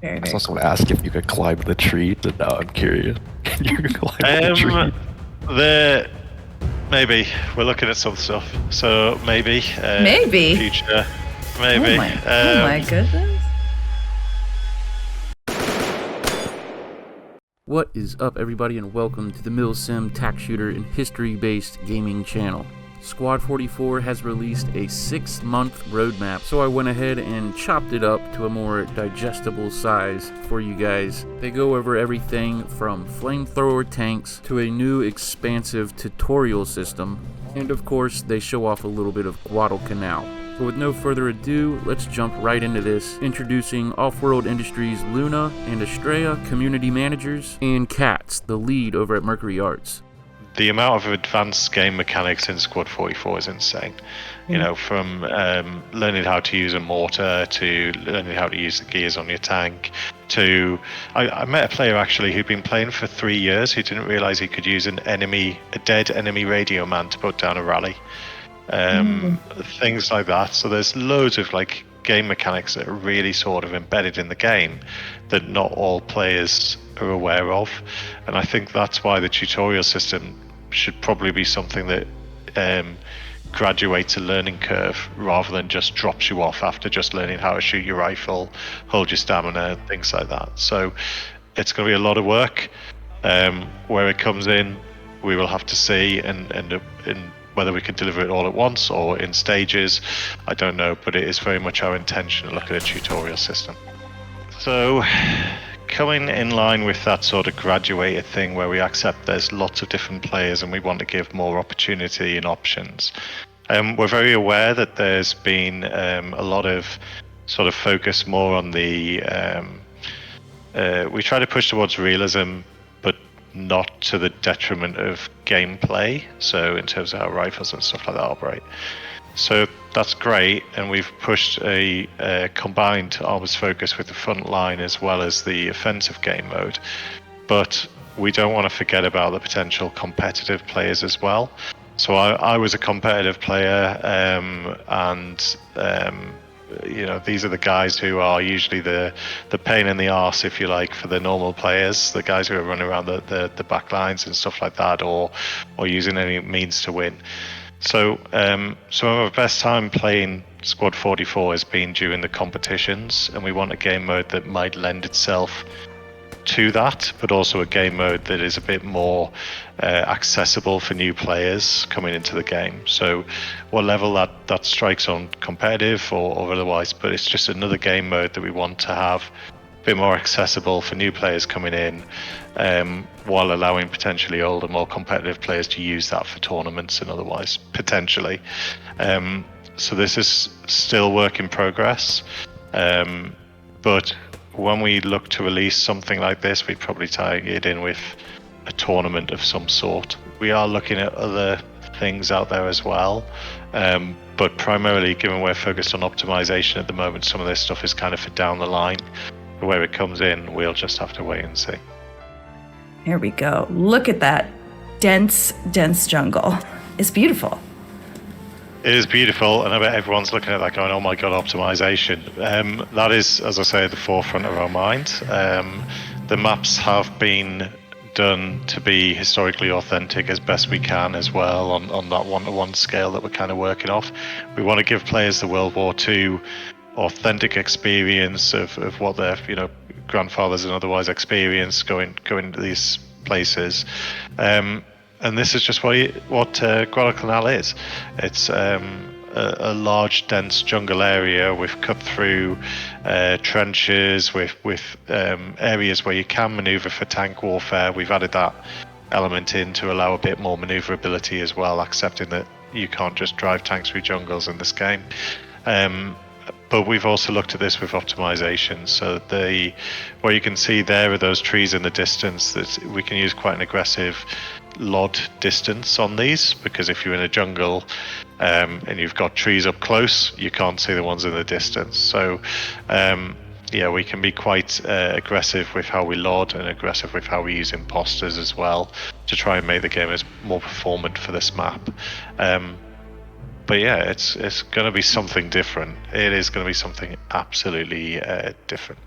Very, I was very also cool. going to ask if you could climb the trees, and now I'm curious. You can climb the Um, trees. the maybe we're looking at some stuff, so maybe Maybe. future, maybe. Oh my goodness. What is up, everybody, and welcome to the Mil-Sim tack shooter and history-based gaming channel. Squad 44 has released a 6-month roadmap, so I went ahead and chopped it up to a more digestible size for you guys. They go over everything from flamethrower tanks to a new expansive tutorial system, and of course they show off a little bit of Guadalcanal. So with no further ado, let's jump right into this, introducing Off-World Industries' Luna and Estrella, community managers, and Katz, the lead over at Mercury Arts. The amount of advanced game mechanics in Squad 44 is insane. You know, from learning how to use a mortar to learning how to use the gears on your tank to... I met a player actually who'd been playing for 3 years who didn't realize he could use a dead enemy radio man to put down a rally. Things like that. So there's loads of like game mechanics that are really sort of embedded in the game that not all players are aware of, and I think that's why the tutorial system should probably be something that graduates a learning curve rather than just drops you off after just learning how to shoot your rifle, hold your stamina, things like that. So it's going to be a lot of work. Where it comes in, we will have to see, and whether we can deliver it all at once or in stages, I don't know, but it is very much our intention to look at a tutorial system. So, coming in line with that sort of graduated thing where we accept there's lots of different players and we want to give more opportunity and options, we're very aware that there's been a lot of sort of focus more on the... we try to push towards realism, but not to the detriment of gameplay, so in terms of how rifles and stuff like that operate. So that's great, and we've pushed a combined arms focus with the front line as well as the offensive game mode, but we don't want to forget about the potential competitive players as well. So I was a competitive player, and you know, these are the guys who are usually the pain in the arse, if you like, for the normal players, the guys who are running around the back lines and stuff like that, or using any means to win. So some of our best time playing Squad 44 has been during the competitions, and we want a game mode that might lend itself to that, but also a game mode that is a bit more accessible for new players coming into the game. So what level that strikes on competitive or otherwise, but it's just another game mode that we want to have a bit more accessible for new players coming in, while allowing potentially older, more competitive players to use that for tournaments and otherwise, potentially. So this is still work in progress, but when we look to release something like this, we probably tie it in with a tournament of some sort. We are looking at other things out there as well, but primarily, given we're focused on optimization at the moment, some of this stuff is kind of for down the line. Where it comes in, we'll just have to wait and see. Here we go. Look at that dense jungle. It's beautiful. It is beautiful, and I bet everyone's looking at that going, oh my god, optimization. That is, as I say, at the forefront of our mind. The maps have been done to be historically authentic as best we can as well on that one-to-one scale that we're kind of working off. We want to give players the World War II authentic experience of what their grandfathers and otherwise experienced going to these places. And this is just what Guadalcanal is. It's a large, dense jungle area with cut-through trenches, with areas where you can maneuver for tank warfare. We've added that element in to allow a bit more maneuverability as well, accepting that you can't just drive tanks through jungles in this game. But we've also looked at this with optimization. So where you can see there are those trees in the distance, that we can use quite an aggressive LOD distance on these, because if you're in a jungle and you've got trees up close, you can't see the ones in the distance. So yeah, we can be quite aggressive with how we LOD and aggressive with how we use imposters as well to try and make the game as more performant for this map. But yeah, it's going to be something different. It is going to be something absolutely different.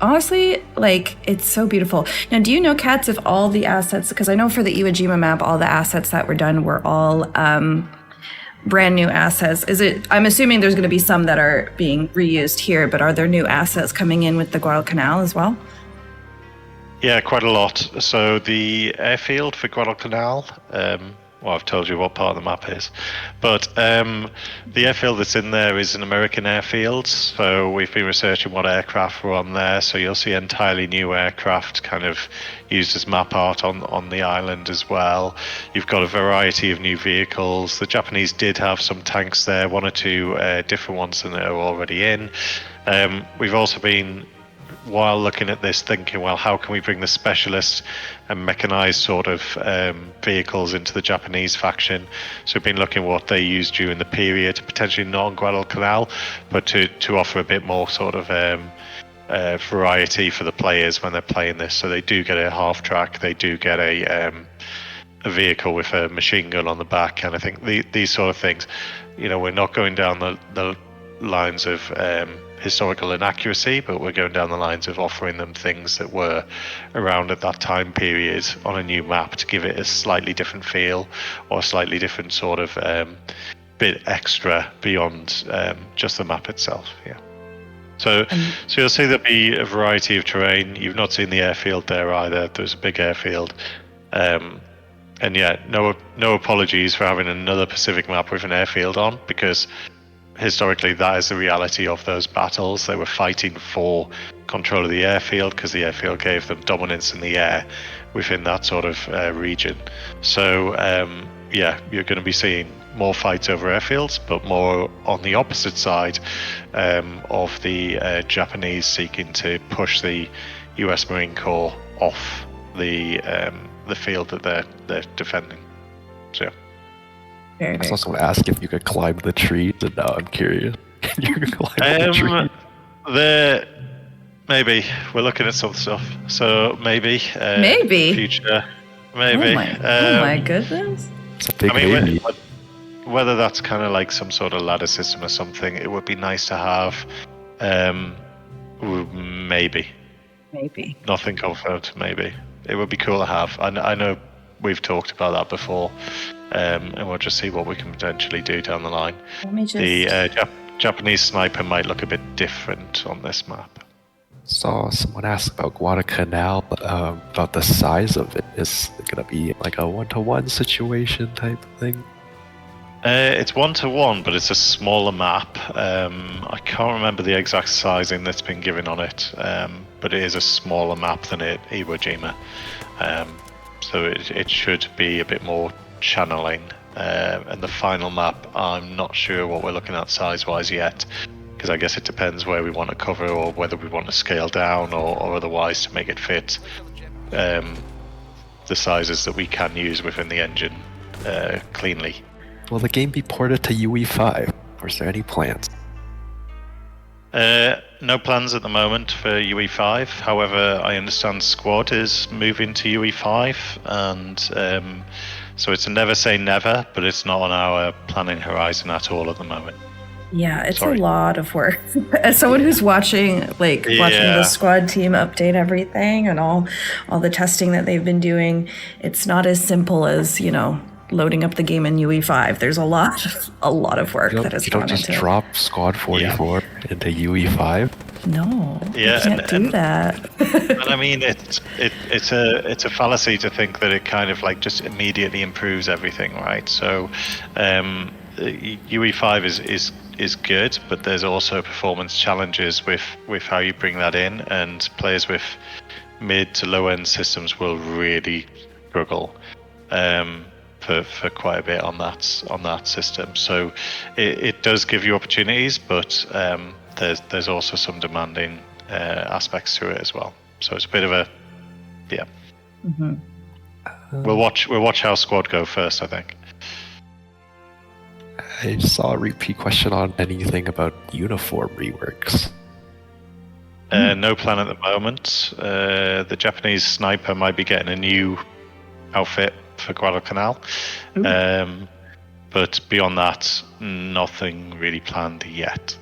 honestly, like, it's so beautiful. Now, do you know, Katz, if all the assets, because I know for the Iwo Jima map, all the assets that were done were all brand new assets. I'm assuming there's going to be some that are being reused here, but are there new assets coming in with the Guadalcanal as well? Yeah, quite a lot. So the airfield for Guadalcanal, well, I've told you what part of the map is, but the airfield that's in there is an American airfield. So we've been researching what aircraft were on there. So you'll see entirely new aircraft kind of used as map art on the island as well. You've got a variety of new vehicles. The Japanese did have some tanks there, one or two different ones than are already in. We've also been, while looking at this, thinking, well, how can we bring the specialist and mechanized sort of vehicles into the Japanese faction? So we've been looking what they used during the period, potentially not on Guadalcanal, but to offer a bit more sort of variety for the players when they're playing this. So they do get a half track, they do get a vehicle with a machine gun on the back, and I think these sort of things, we're not going down the lines of historical inaccuracy, but we're going down the lines of offering them things that were around at that time period on a new map to give it a slightly different feel or a slightly different sort of bit extra beyond just the map itself. Yeah. So you'll see there'll be a variety of terrain. You've not seen the airfield there either. There's a big airfield. And yeah, no apologies for having another Pacific map with an airfield on, because historically that is the reality of those battles. They were fighting for control of the airfield because the airfield gave them dominance in the air within that sort of region. So yeah, you're going to be seeing more fights over airfields, but more on the opposite side of the Japanese seeking to push the US Marine Corps off the field that they're defending. So yeah. Very, I very was also going to ask if you could climb the trees, and now I'm curious. Can you climb the tree? Maybe we're looking at some stuff, so maybe future, maybe. Oh my goodness. It's a big maybe. Whether that's kind of like some sort of ladder system or something, it would be nice to have. Maybe. Nothing confirmed. Maybe it would be cool to have. I know we've talked about that before. And we'll just see what we can potentially do down the line. The Japanese sniper might look a bit different on this map. Saw someone ask about Guadalcanal, about the size of it. Is it going to be like a 1-to-1 situation type thing? It's 1-to-1, but it's a smaller map. I can't remember the exact sizing that's been given on it, but it is a smaller map than Iwo Jima. So it should be a bit more channeling, and the final map, I'm not sure what we're looking at size-wise yet, because I guess it depends where we want to cover or whether we want to scale down or otherwise to make it fit the sizes that we can use within the engine cleanly. Will the game be ported to UE5, or is there any plans? No plans at the moment for UE5. However, I understand Squad is moving to UE5, and so it's a never say never, but it's not on our planning horizon at all at the moment. Yeah, it's a lot of work. As someone who's watching the Squad team update everything and all the testing that they've been doing, it's not as simple as, loading up the game in UE5. There's a lot of work that has gone into it. You don't just drop Squad 44 into UE5? No, you can't do that. And I mean, it's a fallacy to think that it kind of like just immediately improves everything, right? So UE5 is good, but there's also performance challenges with how you bring that in, and players with mid to low end systems will really struggle for quite a bit on that system. So it does give you opportunities, but there's also some demanding aspects to it as well. So it's a bit of a Mm-hmm. We'll watch how Squad go first, I think. I saw a repeat question on anything about uniform reworks. No plan at the moment. The Japanese sniper might be getting a new outfit for Guadalcanal. But beyond that, nothing really planned yet.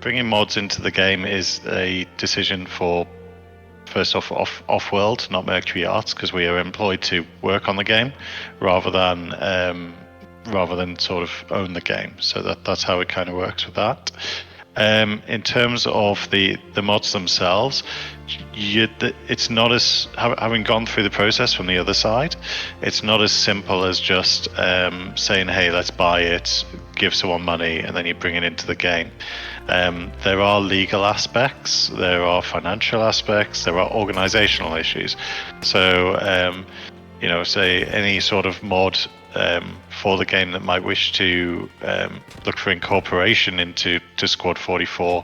bringing mods into the game is a decision for, first off world, not Mercury Arts, because we are employed to work on the game rather than sort of own the game. So that's how it kind of works with that. In terms of the mods themselves, it's not as, having gone through the process from the other side, it's not as simple as just saying, hey, let's buy it, give someone money, and then you bring it into the game. There are legal aspects, there are financial aspects, there are organizational issues. So, say any sort of mod for the game that might wish to look for incorporation into Squad 44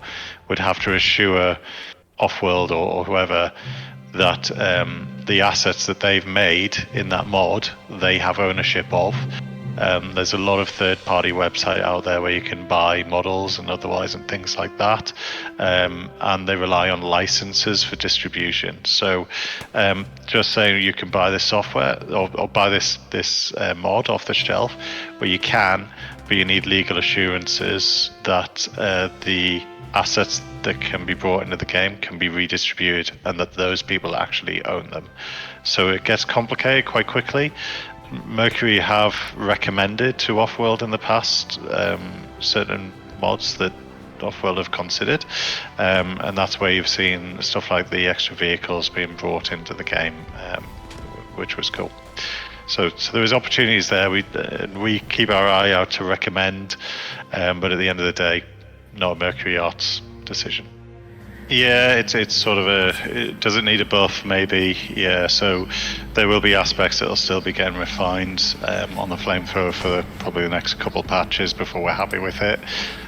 would have to assure Offworld or whoever that the assets that they've made in that mod, they have ownership of. There's a lot of third-party website out there where you can buy models and otherwise and things like that, and they rely on licenses for distribution. So just saying you can buy this software or buy this mod off the shelf, well, you can, but you need legal assurances that the assets that can be brought into the game can be redistributed and that those people actually own them. So it gets complicated quite quickly. Mercury have recommended to Offworld in the past certain mods that Offworld have considered, and that's where you've seen stuff like the extra vehicles being brought into the game, which was cool. So there is opportunities there. We keep our eye out to recommend, but at the end of the day, not a Mercury Arts decision. Yeah, it's sort of does it need a buff? Maybe, yeah. So there will be aspects that will still be getting refined on the flamethrower for probably the next couple patches before we're happy with it.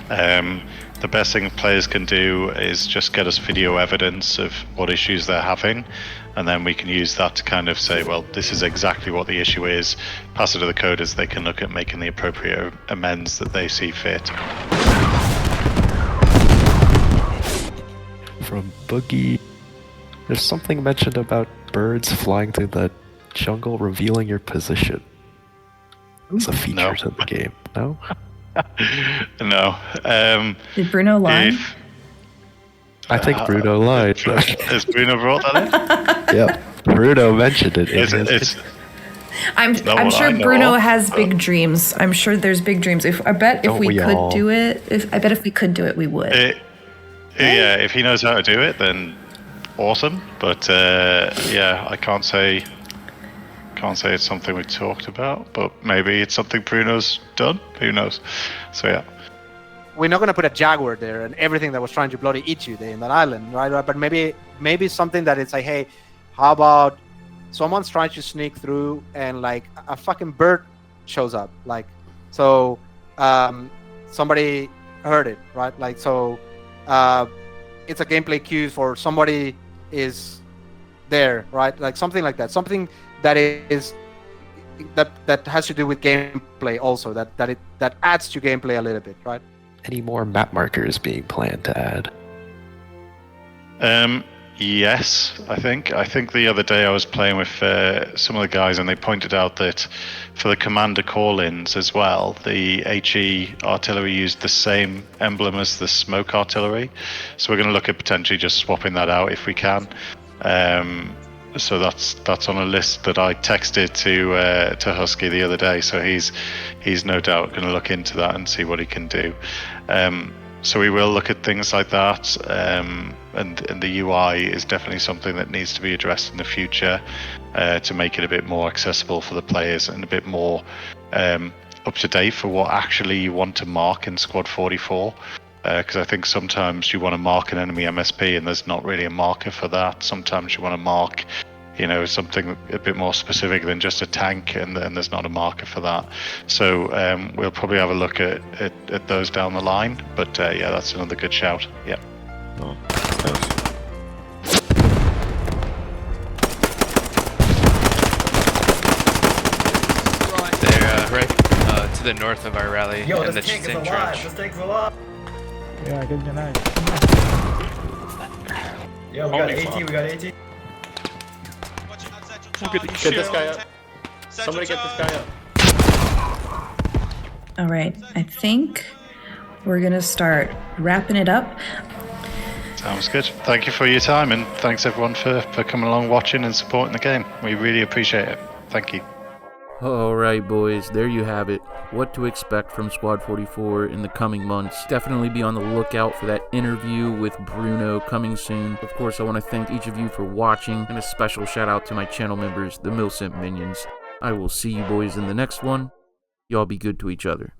The best thing players can do is just get us video evidence of what issues they're having, and then we can use that to kind of say, well, this is exactly what the issue is, pass it to the coders, they can look at making the appropriate amends that they see fit. From Boogie, there's something mentioned about birds flying through the jungle revealing your position. It's a feature to the game, no? No. Did Bruno lie? I think Bruno lied. Has Bruno brought that in? Yeah, Bruno mentioned it. I'm sure Bruno has big dreams. I'm sure there's big dreams. If we could do it, we would. Yeah, if he knows how to do it, then awesome. But yeah, I can't say it's something we talked about. But maybe it's something Bruno's done. Who knows? So yeah. We're not gonna put a jaguar there and everything that was trying to bloody eat you there in that island, right? But maybe something that it's like, hey, how about someone's trying to sneak through and like a fucking bird shows up, like so somebody heard it, right? Like so. It's a gameplay cue for somebody is there, right? Like something like that. Something that is that has to do with gameplay also. That adds to gameplay a little bit, right? Any more map markers being planned to add? Yes, I think the other day I was playing with some of the guys and they pointed out that for the commander call-ins as well, the HE artillery used the same emblem as the smoke artillery. So we're going to look at potentially just swapping that out if we can. So that's on a list that I texted to Husky the other day. So he's no doubt going to look into that and see what he can do. So we will look at things like that, and the UI is definitely something that needs to be addressed in the future to make it a bit more accessible for the players and a bit more up to date for what actually you want to mark in Squad 44. Because I think sometimes you want to mark an enemy MSP and there's not really a marker for that. Sometimes you want to mark, something a bit more specific than just a tank, and there's not a marker for that. So we'll probably have a look at those down the line. But yeah, that's another good shout. Yeah. Oh, thanks. They're right to the north of our rally in the same trench. This tank's alive. Yeah, good night. Yeah, we got 18, we got 18. Get this guy up. Somebody get this guy up. All right, I think we're going to start wrapping it up. Sounds good. Thank you for your time, and thanks everyone for coming along, watching, and supporting the game. We really appreciate it. Thank you. Alright boys, there you have it. What to expect from Squad 44 in the coming months. Definitely be on the lookout for that interview with Bruno coming soon. Of course, I want to thank each of you for watching, and a special shout out to my channel members, the Mil-Simp minions. I will see you boys in the next one. Y'all be good to each other.